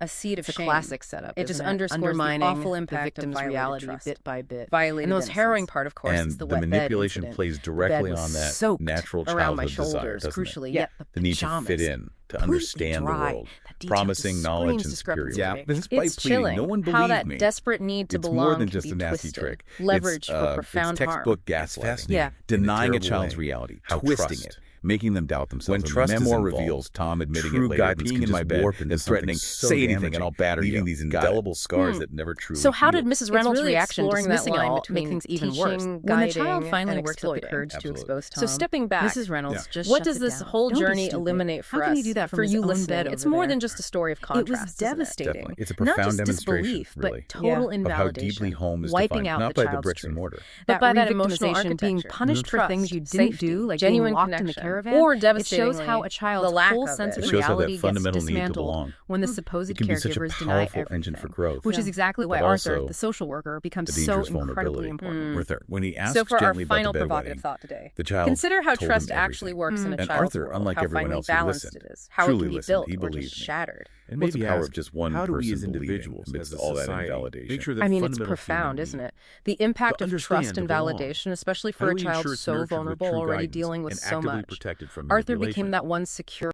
A seed of It's a shame. classic setup. It just isn't it? underscores the Undermining awful impact the of victim's violated reality trust. bit by bit. Violated and the most innocence. harrowing part, of course, And is the the wet bed manipulation incident. plays The directly bed was on that soaked natural around my childhood desire, shoulders, doesn't it? crucially. Yeah, Yet The need to pajamas, fit in, to completely understand the dry. world, That detail promising just knowledge screams and discrepancy. superiority. Yeah, despite It's pleading, chilling no one how believed that me. desperate need to It's belong more than can just be a nasty twisted, trick. leveraged It's, for profound it's harm. textbook gaslighting. Yeah. In a Denying a terrible child's way. reality, How twisting trust. it, making them doubt themselves. When And trust the is memoir involved, reveals Tom admitting true it later, guidance peeing can in my just bed warp into and threatening, something so say anything damaging, and I'll batter leaving you. these Got it. indelible scars that never truly So how did heal. Mrs. Reynolds' really reaction exploring that dismissing it line all make between things even worse? teaching, When the child guiding, finally and works up the exploiting. courage to Absolutely. expose Tom. So stepping back, Mrs. Reynolds Yeah. just what shuts does it this down. whole Don't be journey stupid. eliminate for How can us? you do that from for his you own listening, bed it's over more there. than just a story of contrast. It was isn't it? devastating. Definitely. It's a Not profound just demonstration, disbelief, but really, total of invalidation. how deeply home is wiping defined, out not the by the child's bricks and truth. mortar. But by that emotional emotional being architecture, punished for things you didn't safety, do, like genuine being locked in the connection, caravan, or it shows how a devastatingly, child's the lack whole of sense it. of It shows how that reality gets fundamental need to dismantled belong. when the supposed It can be such a caregivers deny powerful everything. engine for growth. Which is exactly why but Arthur, also the social worker, becomes the so dangerous incredibly vulnerability. important. Arthur, when he asks So for our gently about final the provocative bedwetting, thought today, the child consider how told him trust everything. actually works in a And child's Arthur, world, unlike how everyone finely else who balanced listened, it is, how it truly can be listened, built he or believed just me. shattered. And What's the maybe power ask, of just one how do we person as believing individuals, amidst as a all that society, invalidation? make sure that I mean, it's fundamental profound, human isn't need it? The impact to of understand trust to and belong. validation, especially How for do a we child ensure it's so nurtured with vulnerable, true already guidance dealing with and so actively much. protected from Arthur manipulation? became that one secure